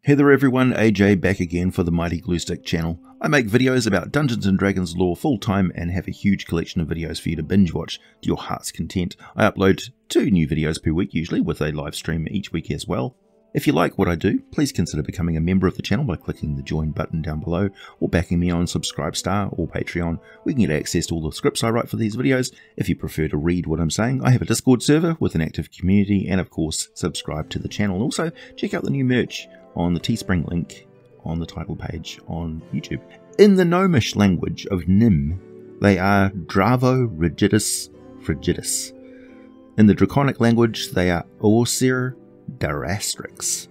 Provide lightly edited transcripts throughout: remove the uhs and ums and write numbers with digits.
Hey there everyone, AJ back again for the Mighty Gluestick channel. I make videos about Dungeons & Dragons lore full time and have a huge collection of videos for you to binge watch to your heart's content. I upload 2 new videos per week usually, with a live stream each week as well. If you like what I do, please consider becoming a member of the channel by clicking the join button down below, or backing me on Subscribestar or Patreon. We can get access to all the scripts I write for these videos. If you prefer to read what I'm saying, I have a Discord server with an active community, and of course subscribe to the channel. And also check out the new merch on the Teespring link on the title page on YouTube. In the gnomish language of Nim, they are Dravo Rigidus Frigidus. In the draconic language, they are Orsir Darastrix,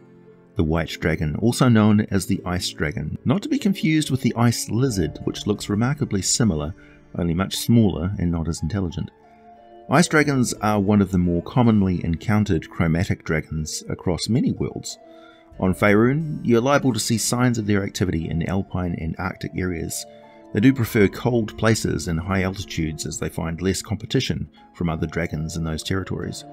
the white dragon, also known as the ice dragon, not to be confused with the ice lizard, which looks remarkably similar, only much smaller and not as intelligent. Ice dragons are one of the more commonly encountered chromatic dragons across many worlds. On Faerun, you're liable to see signs of their activity in alpine and arctic areas. They do prefer cold places and high altitudes, as they find less competition from other dragons in those territories.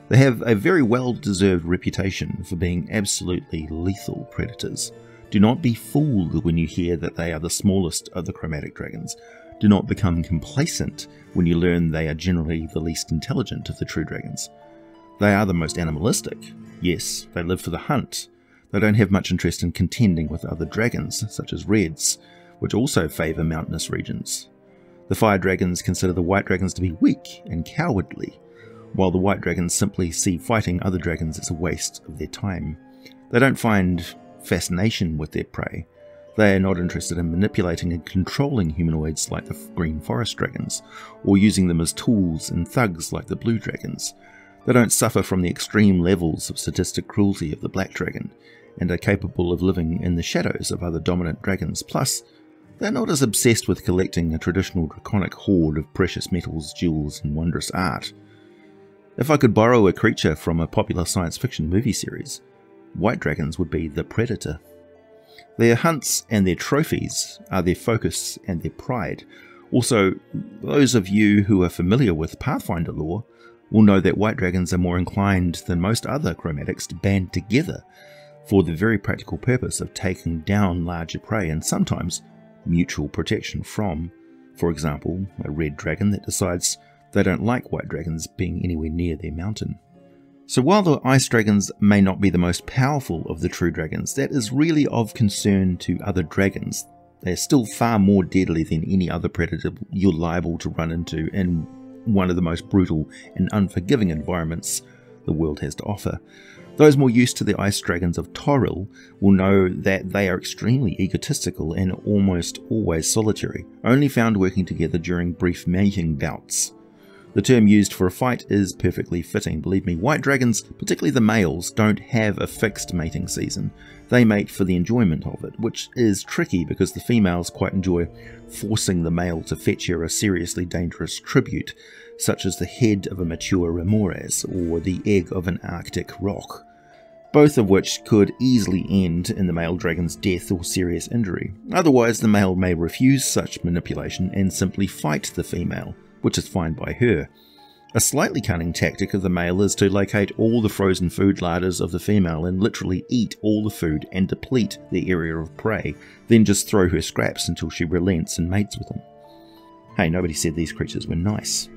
They have a very well-deserved reputation for being absolutely lethal predators. Do not be fooled when you hear that they are the smallest of the chromatic dragons. Do not become complacent when you learn they are generally the least intelligent of the true dragons. They are the most animalistic. Yes, they live for the hunt. They don't have much interest in contending with other dragons, such as reds, which also favour mountainous regions. The fire dragons consider the white dragons to be weak and cowardly, while the white dragons simply see fighting other dragons as a waste of their time. They don't find fascination with their prey. They are not interested in manipulating and controlling humanoids like the green forest dragons, or using them as tools and thugs like the blue dragons. They don't suffer from the extreme levels of sadistic cruelty of the black dragon, and are capable of living in the shadows of other dominant dragons. Plus, they're not as obsessed with collecting a traditional draconic hoard of precious metals, jewels, and wondrous art. If I could borrow a creature from a popular science fiction movie series, white dragons would be the predator. Their hunts and their trophies are their focus and their pride. Also, those of you who are familiar with Pathfinder lore will know that white dragons are more inclined than most other chromatics to band together for the very practical purpose of taking down larger prey and sometimes mutual protection from, for example, a red dragon that decides they don't like white dragons being anywhere near their mountain. So while the ice dragons may not be the most powerful of the true dragons, that is really of concern to other dragons. They are still far more deadly than any other predator you're liable to run into in one of the most brutal and unforgiving environments the world has to offer. Those more used to the ice dragons of Toril will know that they are extremely egotistical and almost always solitary, only found working together during brief mating bouts. The term used for a fight is perfectly fitting. Believe me, white dragons, particularly the males, don't have a fixed mating season. They mate for the enjoyment of it, which is tricky because the females quite enjoy forcing the male to fetch her a seriously dangerous tribute, such as the head of a mature remores or the egg of an arctic rock, both of which could easily end in the male dragon's death or serious injury. Otherwise, the male may refuse such manipulation and simply fight the female, which is fine by her. A slightly cunning tactic of the male is to locate all the frozen food larders of the female and literally eat all the food and deplete the area of prey, then just throw her scraps until she relents and mates with them. Hey, nobody said these creatures were nice.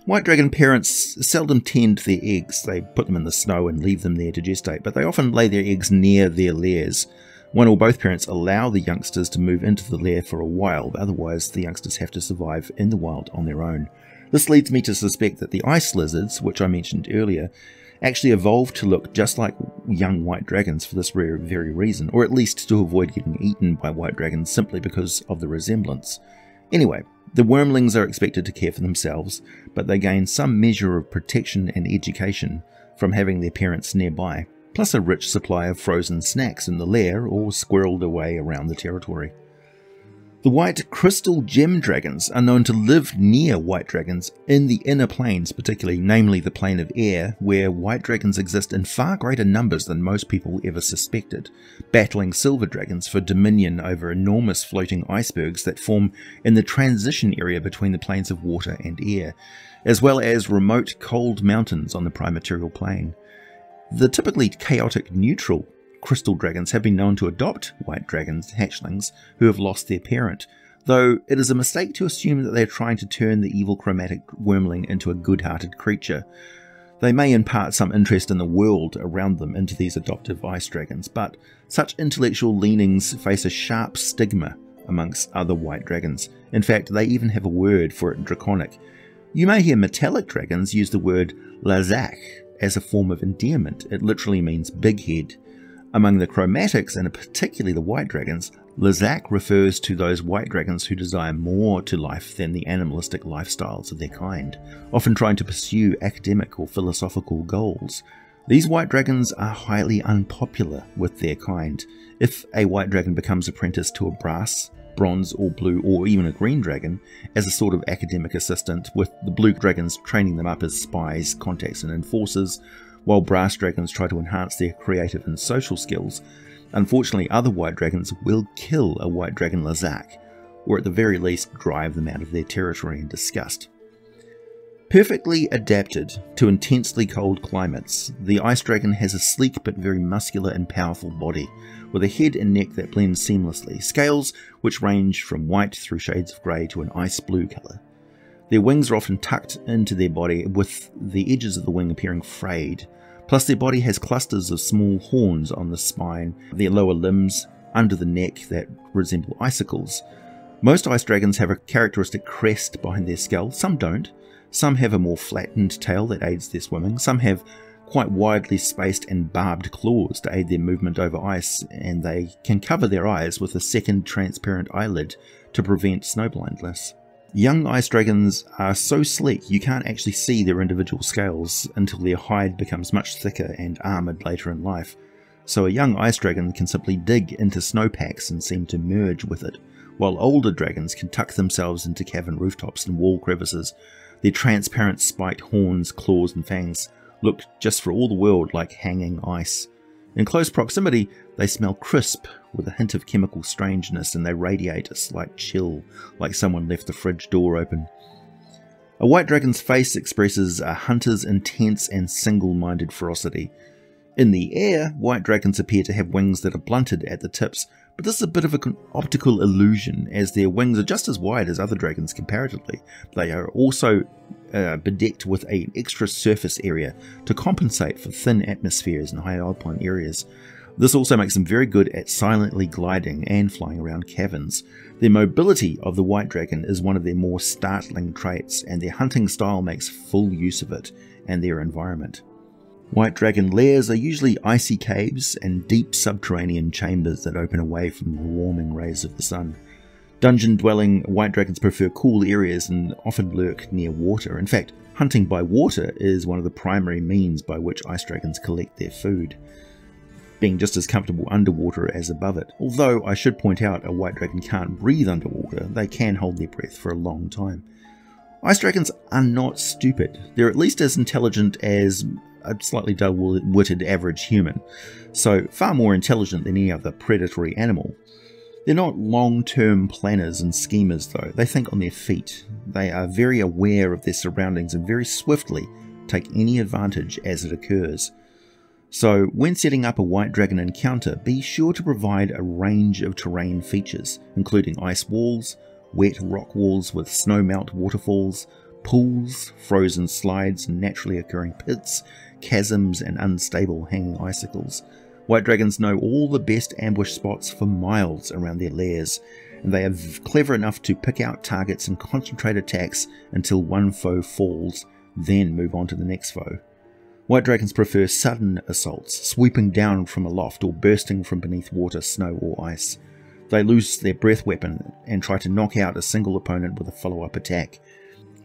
White dragon parents seldom tend their eggs. They put them in the snow and leave them there to gestate, but they often lay their eggs near their lairs. One or both parents allow the youngsters to move into the lair for a while, but otherwise the youngsters have to survive in the wild on their own. This leads me to suspect that the ice lizards, which I mentioned earlier, actually evolved to look just like young white dragons for this very reason, or at least to avoid getting eaten by white dragons simply because of the resemblance. Anyway, the wormlings are expected to care for themselves, but they gain some measure of protection and education from having their parents nearby, plus a rich supply of frozen snacks in the lair or squirreled away around the territory. The white crystal gem dragons are known to live near white dragons in the inner planes particularly, namely the plane of air, where white dragons exist in far greater numbers than most people ever suspected, battling silver dragons for dominion over enormous floating icebergs that form in the transition area between the planes of water and air, as well as remote cold mountains on the primaterial plane. The typically chaotic neutral crystal dragons have been known to adopt white dragons hatchlings who have lost their parent, though it is a mistake to assume that they are trying to turn the evil chromatic wormling into a good-hearted creature. They may impart some interest in the world around them into these adoptive ice dragons, but such intellectual leanings face a sharp stigma amongst other white dragons. In fact, they even have a word for it in Draconic. You may hear metallic dragons use the word Lairs as a form of endearment. It literally means big head. Among the chromatics, and particularly the white dragons, Lairs refers to those white dragons who desire more to life than the animalistic lifestyles of their kind, often trying to pursue academic or philosophical goals. These white dragons are highly unpopular with their kind. If a white dragon becomes apprentice to a brass, bronze or blue or even a green dragon as a sort of academic assistant, with the blue dragons training them up as spies, contacts and enforcers, while brass dragons try to enhance their creative and social skills, unfortunately other white dragons will kill a white dragon Lairs, or at the very least drive them out of their territory in disgust. Perfectly adapted to intensely cold climates, the ice dragon has a sleek but very muscular and powerful body, with a head and neck that blend seamlessly, scales which range from white through shades of grey to an ice blue colour. Their wings are often tucked into their body, with the edges of the wing appearing frayed. Plus their body has clusters of small horns on the spine, their lower limbs, under the neck that resemble icicles. Most ice dragons have a characteristic crest behind their skull, some don't. Some have a more flattened tail that aids their swimming, some have quite widely spaced and barbed claws to aid their movement over ice, and they can cover their eyes with a second transparent eyelid to prevent snowblindness. Young ice dragons are so sleek you can't actually see their individual scales until their hide becomes much thicker and armoured later in life, so a young ice dragon can simply dig into snowpacks and seem to merge with it, while older dragons can tuck themselves into cavern rooftops and wall crevices. Their transparent spiked horns, claws and fangs look just for all the world like hanging ice. In close proximity, they smell crisp with a hint of chemical strangeness, and they radiate a slight chill, like someone left the fridge door open. A white dragon's face expresses a hunter's intense and single-minded ferocity. In the air, white dragons appear to have wings that are blunted at the tips, but this is a bit of an optical illusion, as their wings are just as wide as other dragons comparatively. They are also bedecked with an extra surface area to compensate for thin atmospheres in high alpine areas. This also makes them very good at silently gliding and flying around caverns. The mobility of the white dragon is one of their more startling traits, and their hunting style makes full use of it and their environment. White dragon lairs are usually icy caves and deep subterranean chambers that open away from the warming rays of the sun. Dungeon-dwelling white dragons prefer cool areas and often lurk near water. In fact, hunting by water is one of the primary means by which ice dragons collect their food, being just as comfortable underwater as above it. Although I should point out a white dragon can't breathe underwater, they can hold their breath for a long time. Ice dragons are not stupid. They're at least as intelligent as a slightly dull-witted average human, so far more intelligent than any other predatory animal. They're not long-term planners and schemers though. They think on their feet. They are very aware of their surroundings and very swiftly take any advantage as it occurs. So when setting up a white dragon encounter, be sure to provide a range of terrain features, including ice walls, wet rock walls with snow melt waterfalls, pools, frozen slides and naturally occurring pits, chasms and unstable hanging icicles. White dragons know all the best ambush spots for miles around their lairs, and they are clever enough to pick out targets and concentrate attacks until one foe falls, then move on to the next foe. White dragons prefer sudden assaults, sweeping down from aloft or bursting from beneath water, snow or ice. They lose their breath weapon and try to knock out a single opponent with a follow-up attack.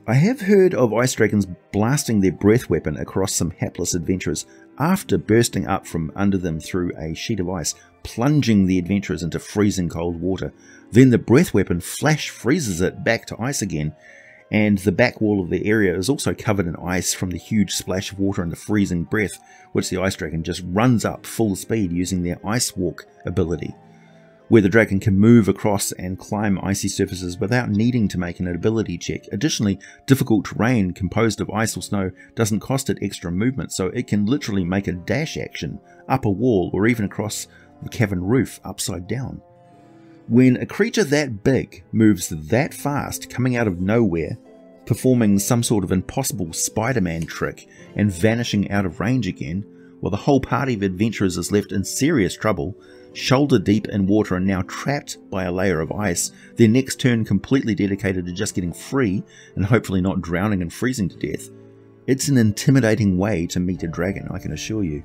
I have heard of ice dragons blasting their breath weapon across some hapless adventurers after bursting up from under them through a sheet of ice, plunging the adventurers into freezing cold water. Then the breath weapon flash freezes it back to ice again, and the back wall of the area is also covered in ice from the huge splash of water and the freezing breath, which the ice dragon just runs up full speed using their ice walk ability, where the dragon can move across and climb icy surfaces without needing to make an ability check. Additionally, difficult terrain composed of ice or snow doesn't cost it extra movement, so it can literally make a dash action up a wall or even across the cavern roof upside down. When a creature that big moves that fast, coming out of nowhere, performing some sort of impossible Spider-Man trick and vanishing out of range again, well, the whole party of adventurers is left in serious trouble, shoulder deep in water and now trapped by a layer of ice, their next turn completely dedicated to just getting free and hopefully not drowning and freezing to death. It's an intimidating way to meet a dragon, I can assure you.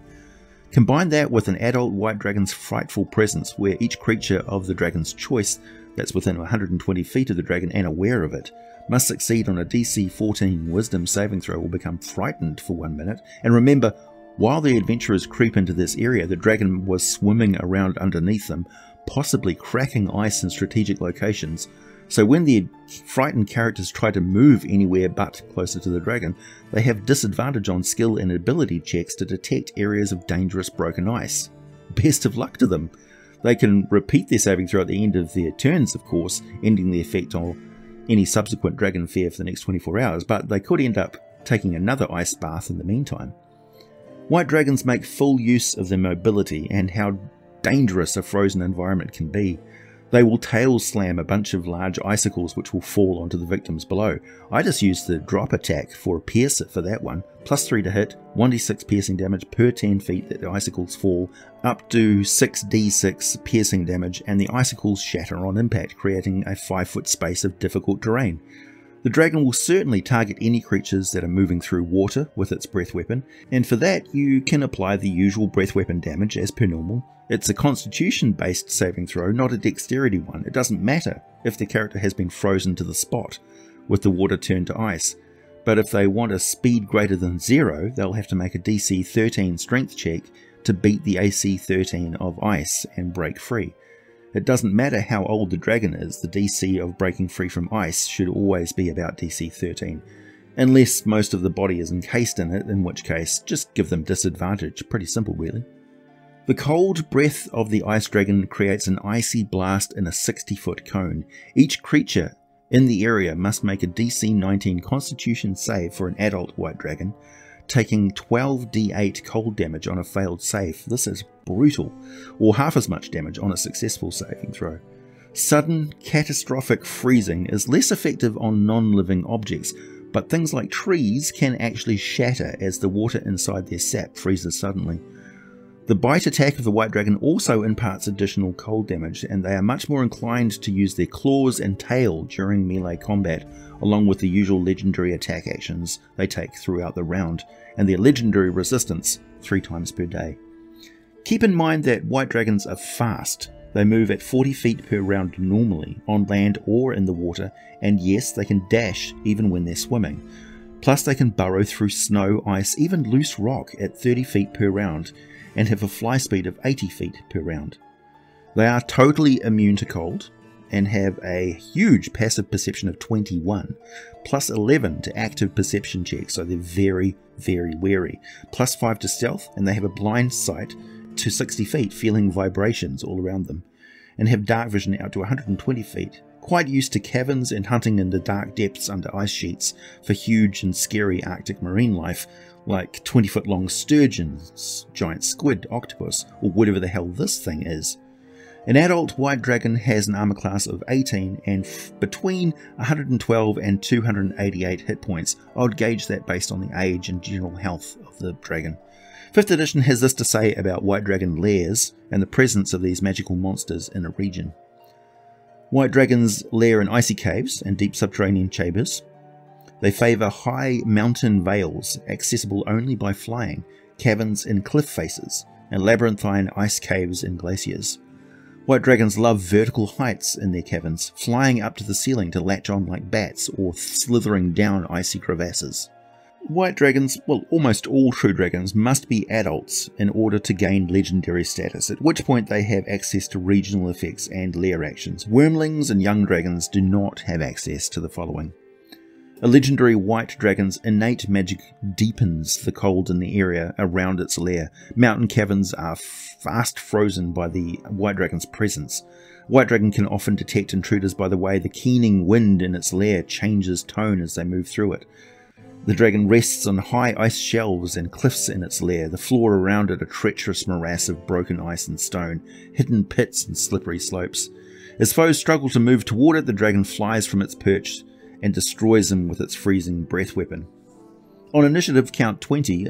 Combine that with an adult white dragon's frightful presence, where each creature of the dragon's choice that's within 120 feet of the dragon and aware of it must succeed on a DC 14 wisdom saving throw or become frightened for 1 minute. And remember, while the adventurers creep into this area, the dragon was swimming around underneath them, possibly cracking ice in strategic locations. So when the frightened characters try to move anywhere but closer to the dragon, they have disadvantage on skill and ability checks to detect areas of dangerous broken ice. Best of luck to them. They can repeat their saving throw at the end of their turns, of course, ending the effect on any subsequent dragon fare for the next 24 hours, but they could end up taking another ice bath in the meantime. White dragons make full use of their mobility and how dangerous a frozen environment can be. They will tail slam a bunch of large icicles which will fall onto the victims below. I just used the drop attack for a piercer for that one. +3 to hit, 1d6 piercing damage per 10 feet that the icicles fall, up to 6d6 piercing damage, and the icicles shatter on impact, creating a 5-foot space of difficult terrain. The dragon will certainly target any creatures that are moving through water with its breath weapon, and for that you can apply the usual breath weapon damage as per normal. It's a constitution based saving throw, not a dexterity one. It doesn't matter if the character has been frozen to the spot with the water turned to ice, but if they want a speed greater than 0, they'll have to make a DC 13 strength check to beat the AC 13 of ice and break free. It doesn't matter how old the dragon is, the DC of breaking free from ice should always be about DC 13, unless most of the body is encased in it, in which case just give them disadvantage. Pretty simple really. The cold breath of the ice dragon creates an icy blast in a 60-foot cone. Each creature in the area must make a DC 19 Constitution save for an adult white dragon, taking 12d8 cold damage on a failed save. This is brutal, or half as much damage on a successful saving throw. Sudden, catastrophic freezing is less effective on non-living objects, but things like trees can actually shatter as the water inside their sap freezes suddenly. The bite attack of the white dragon also imparts additional cold damage, and they are much more inclined to use their claws and tail during melee combat, along with the usual legendary attack actions they take throughout the round, and their legendary resistance 3 times per day. Keep in mind that white dragons are fast. They move at 40 feet per round normally, on land or in the water, and yes, they can dash even when they're swimming. Plus they can burrow through snow, ice, even loose rock at 30 feet per round, and have a fly speed of 80 feet per round. They are totally immune to cold, and have a huge passive perception of 21, plus 11 to active perception checks, so they're very, very wary. Plus 5 to stealth, and they have a blind sight to 60 feet, feeling vibrations all around them, and have dark vision out to 120 feet. Quite used to caverns and hunting in the dark depths under ice sheets for huge and scary Arctic marine life, like 20-foot long sturgeons, giant squid, octopus, or whatever the hell this thing is. An adult white dragon has an armor class of 18 and between 112 and 288 hit points. I would gauge that based on the age and general health of the dragon. 5th edition has this to say about white dragon lairs and the presence of these magical monsters in a region. White dragons lair in icy caves and deep subterranean chambers. They favour high mountain vales, accessible only by flying, caverns in cliff faces, and labyrinthine ice caves in glaciers. White dragons love vertical heights in their caverns, flying up to the ceiling to latch on like bats or slithering down icy crevasses. White dragons, well, almost all true dragons, must be adults in order to gain legendary status, at which point they have access to regional effects and lair actions. Wormlings and young dragons do not have access to the following. A legendary white dragon's innate magic deepens the cold in the area around its lair. Mountain caverns are fast frozen by the white dragon's presence. White dragon can often detect intruders by the way the keening wind in its lair changes tone as they move through it. The dragon rests on high ice shelves and cliffs in its lair, the floor around it a treacherous morass of broken ice and stone, hidden pits and slippery slopes. As foes struggle to move toward it, the dragon flies from its perch and destroys them with its freezing breath weapon. On initiative count 20,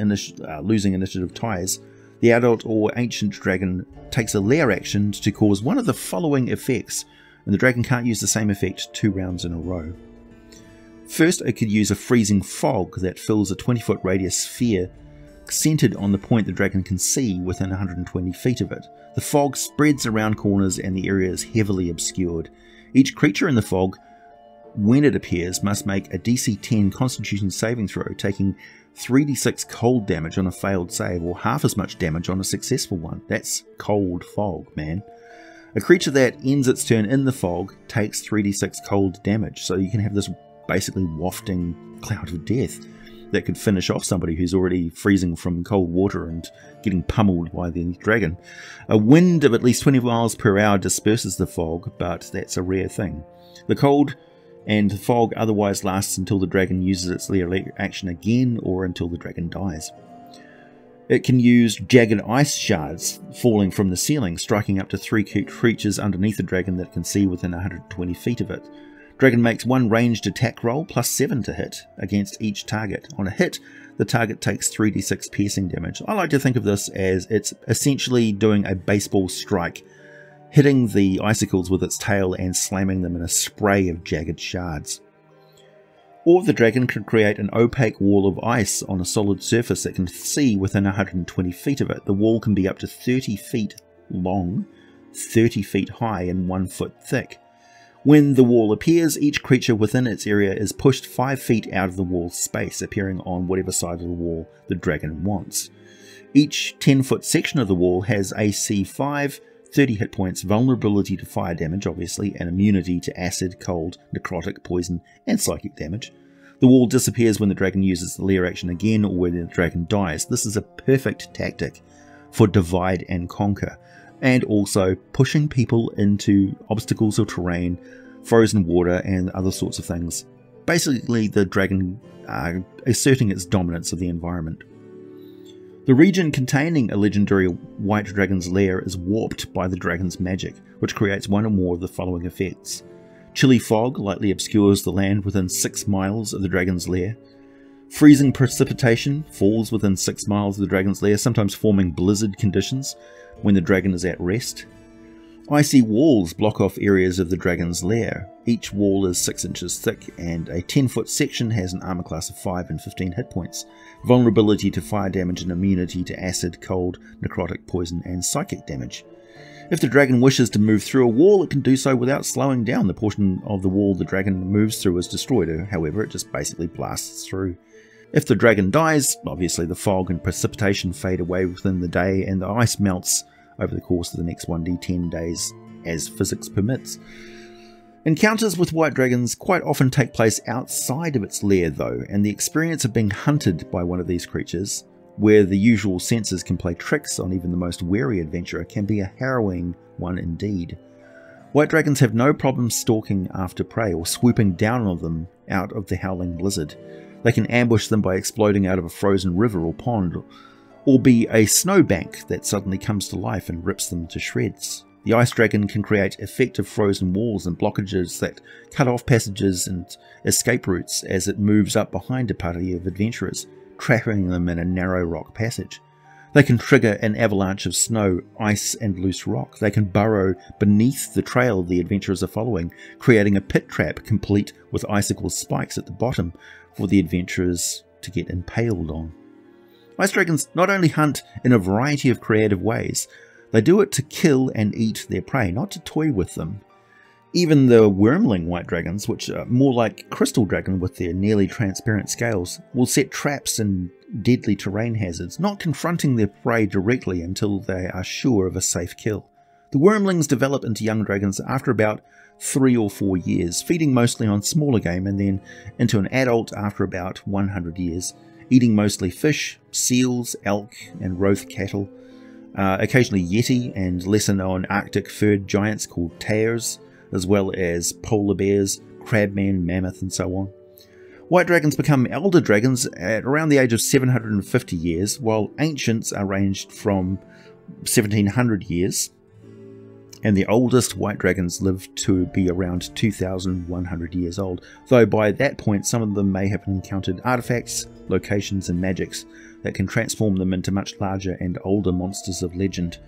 losing initiative ties, the adult or ancient dragon takes a lair action to cause one of the following effects, and the dragon can't use the same effect 2 rounds in a row. First, it could use a freezing fog that fills a 20-foot radius sphere centered on the point the dragon can see within 120 feet of it. The fog spreads around corners and the area is heavily obscured. Each creature in the fog, when it appears, must make a DC 10 Constitution saving throw, taking 3d6 cold damage on a failed save, or half as much damage on a successful one. That's cold fog, man. A creature that ends its turn in the fog takes 3d6 cold damage, so you can have this basically wafting cloud of death that could finish off somebody who's already freezing from cold water and getting pummeled by the dragon. A wind of at least 20 miles per hour disperses the fog, but that's a rare thing. The cold and the fog otherwise lasts until the dragon uses its lair action again or until the dragon dies. It can use jagged ice shards falling from the ceiling, striking up to 3 creatures underneath the dragon that can see within 120 feet of it. Dragon makes 1 ranged attack roll plus 7 to hit against each target. On a hit, the target takes 3d6 piercing damage. I like to think of this as it's essentially doing a baseball strike, hitting the icicles with its tail and slamming them in a spray of jagged shards. Or the dragon can create an opaque wall of ice on a solid surface that can see within 120 feet of it. The wall can be up to 30 feet long, 30 feet high, and 1 foot thick. When the wall appears, each creature within its area is pushed 5 feet out of the wall's space, appearing on whatever side of the wall the dragon wants. Each 10-foot section of the wall has AC 5, 30 hit points, vulnerability to fire damage, obviously, and immunity to acid, cold, necrotic, poison, and psychic damage. The wall disappears when the dragon uses the lair action again or when the dragon dies. This is a perfect tactic for divide and conquer, and also pushing people into obstacles of terrain, frozen water, and other sorts of things. Basically, the dragon asserting its dominance of the environment. The region containing a legendary white dragon's lair is warped by the dragon's magic, which creates 1 or more of the following effects. Chilly fog lightly obscures the land within 6 miles of the dragon's lair. Freezing precipitation falls within 6 miles of the dragon's lair, sometimes forming blizzard conditions when the dragon is at rest. Icy walls block off areas of the dragon's lair. Each wall is 6 inches thick, and a 10-foot section has an armor class of 5 and 15 hit points, vulnerability to fire damage and immunity to acid, cold, necrotic, poison, and psychic damage. If the dragon wishes to move through a wall, it can do so without slowing down. The portion of the wall the dragon moves through is destroyed, however, it just basically blasts through. If the dragon dies, obviously the fog and precipitation fade away within the day, and the ice melts over the course of the next 1d10 days, as physics permits. Encounters with white dragons quite often take place outside of its lair though, and the experience of being hunted by one of these creatures, where the usual senses can play tricks on even the most wary adventurer, can be a harrowing one indeed. White dragons have no problem stalking after prey or swooping down on them out of the howling blizzard. They can ambush them by exploding out of a frozen river or pond, or be a snowbank that suddenly comes to life and rips them to shreds. The ice dragon can create effective frozen walls and blockages that cut off passages and escape routes as it moves up behind a party of adventurers, trapping them in a narrow rock passage. They can trigger an avalanche of snow, ice, and loose rock. They can burrow beneath the trail the adventurers are following, creating a pit trap complete with icicle spikes at the bottom for the adventurers to get impaled on. Ice dragons not only hunt in a variety of creative ways, They do it to kill and eat their prey, not to toy with them. Even the wormling white dragons, which are more like crystal dragon with their nearly transparent scales, will set traps and deadly terrain hazards, not confronting their prey directly until they are sure of a safe kill. The wormlings develop into young dragons after about 3 or 4 years, feeding mostly on smaller game, and then into an adult after about 100 years, eating mostly fish, seals, elk and roth cattle, occasionally yeti and lesser known Arctic furred giants called Lairs, as well as polar bears, crabman, mammoth and so on. White dragons become elder dragons at around the age of 750 years, while ancients are ranged from 1700 years, and the oldest white dragons live to be around 2100 years old, though by that point some of them may have encountered artifacts, locations and magics that can transform them into much larger and older monsters of legend.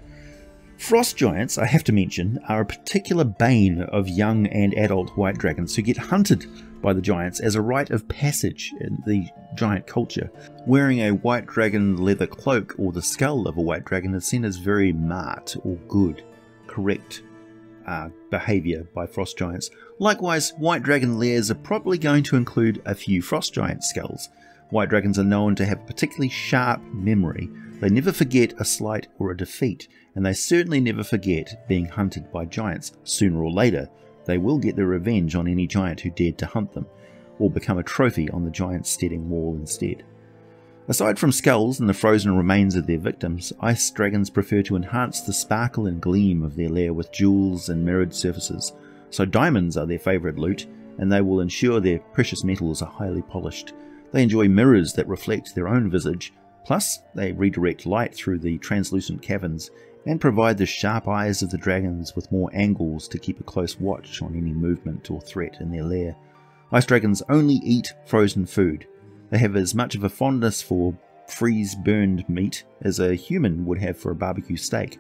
Frost giants, I have to mention, are a particular bane of young and adult white dragons who get hunted by the giants as a rite of passage in the giant culture. Wearing a white dragon leather cloak or the skull of a white dragon is seen as very mart or good, correct behaviour by frost giants. Likewise, white dragon lairs are probably going to include a few frost giant skulls. White dragons are known to have a particularly sharp memory. They never forget a slight or a defeat, and they certainly never forget being hunted by giants. Sooner or later, they will get their revenge on any giant who dared to hunt them, or become a trophy on the giant's steading wall instead. Aside from skulls and the frozen remains of their victims, ice dragons prefer to enhance the sparkle and gleam of their lair with jewels and mirrored surfaces, so diamonds are their favourite loot, and they will ensure their precious metals are highly polished. They enjoy mirrors that reflect their own visage, plus they redirect light through the translucent caverns and provide the sharp eyes of the dragons with more angles to keep a close watch on any movement or threat in their lair. Ice dragons only eat frozen food. They have as much of a fondness for freeze-burned meat as a human would have for a barbecue steak,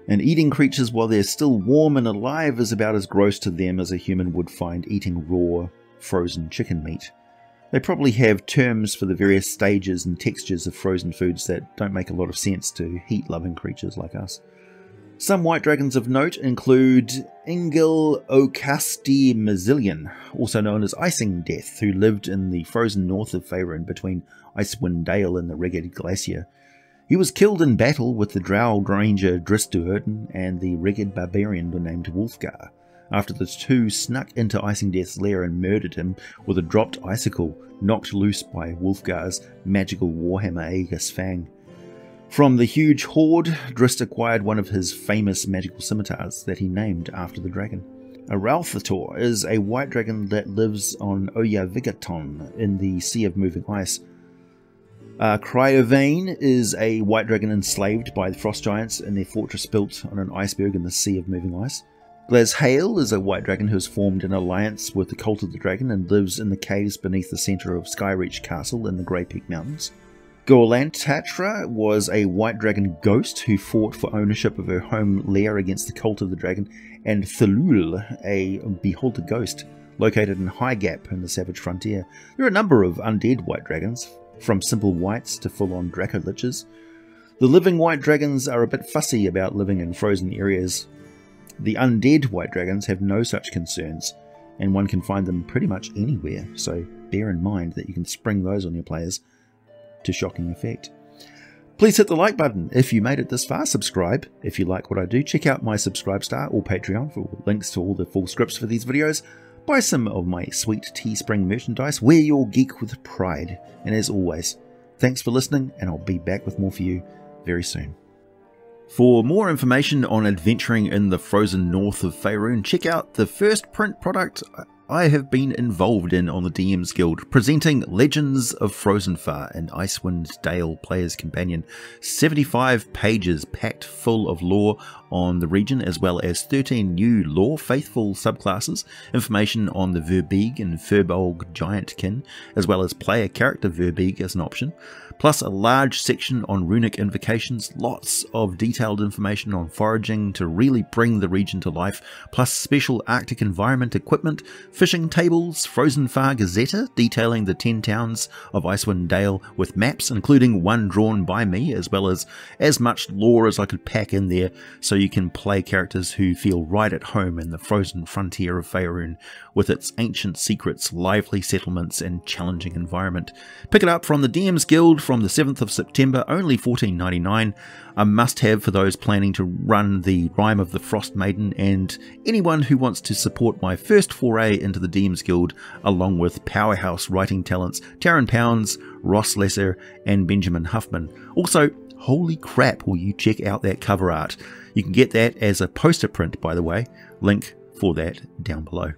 and eating creatures while they're still warm and alive is about as gross to them as a human would find eating raw, frozen chicken meat. They probably have terms for the various stages and textures of frozen foods that don't make a lot of sense to heat-loving creatures like us. Some white dragons of note include Ingil Okasti Mazillion, also known as Icing Death, who lived in the frozen north of Faerun between Icewind Dale and the Ragged Glacier. He was killed in battle with the Drow Ranger Dristuerden and the Ragged Barbarian named Wolfgar, after the two snuck into Icing Death's lair and murdered him with a dropped icicle knocked loose by Wolfgar's magical warhammer Aegis Fang. From the huge hoard, Drist acquired one of his famous magical scimitars that he named after the dragon. A Ralthator is a white dragon that lives on Oya Vigaton in the Sea of Moving Ice. Cryovane is a white dragon enslaved by the frost giants in their fortress built on an iceberg in the Sea of Moving Ice. Glazhael is a white dragon who has formed an alliance with the Cult of the Dragon and lives in the caves beneath the centre of Skyreach Castle in the Grey Peak Mountains. Gorlantatra was a white dragon ghost who fought for ownership of her home lair against the Cult of the Dragon, and Thalul, a beholder ghost, located in High Gap in the Savage Frontier. There are a number of undead white dragons, from simple whites to full-on dracoliches. The living white dragons are a bit fussy about living in frozen areas. The undead white dragons have no such concerns, and one can find them pretty much anywhere, so bear in mind that you can spring those on your players to shocking effect. Please hit the like button if you made it this far, subscribe if you like what I do, check out my Subscribestar or Patreon for links to all the full scripts for these videos, buy some of my sweet Teespring merchandise, wear your geek with pride, and as always, thanks for listening, and I'll be back with more for you very soon. For more information on adventuring in the frozen north of Faerun, check out the first print product I have been involved in on the DM's Guild, presenting Legends of Frozenfar, an Icewind Dale Player's Companion. 75 pages packed full of lore on the region, as well as 13 new lore faithful subclasses, information on the Verbeeg and Furbolg Giantkin, as well as player character Verbeeg as an option, plus a large section on runic invocations, lots of detailed information on foraging to really bring the region to life, plus special Arctic environment equipment fishing tables, Frozen Far Gazetta detailing the 10 towns of Icewind Dale with maps, including one drawn by me, as well as much lore as I could pack in there so you can play characters who feel right at home in the frozen frontier of Faerun with its ancient secrets, lively settlements and challenging environment. Pick it up from the DM's Guild from the 7th of September, only $14.99. A must-have for those planning to run the Rime of the Frost Maiden and anyone who wants to support my first foray into the DM's Guild, along with powerhouse writing talents Taryn Pounds, Ross Lesser and Benjamin Huffman. Also, holy crap, will you check out that cover art. You can get that as a poster print, by the way. Link for that down below.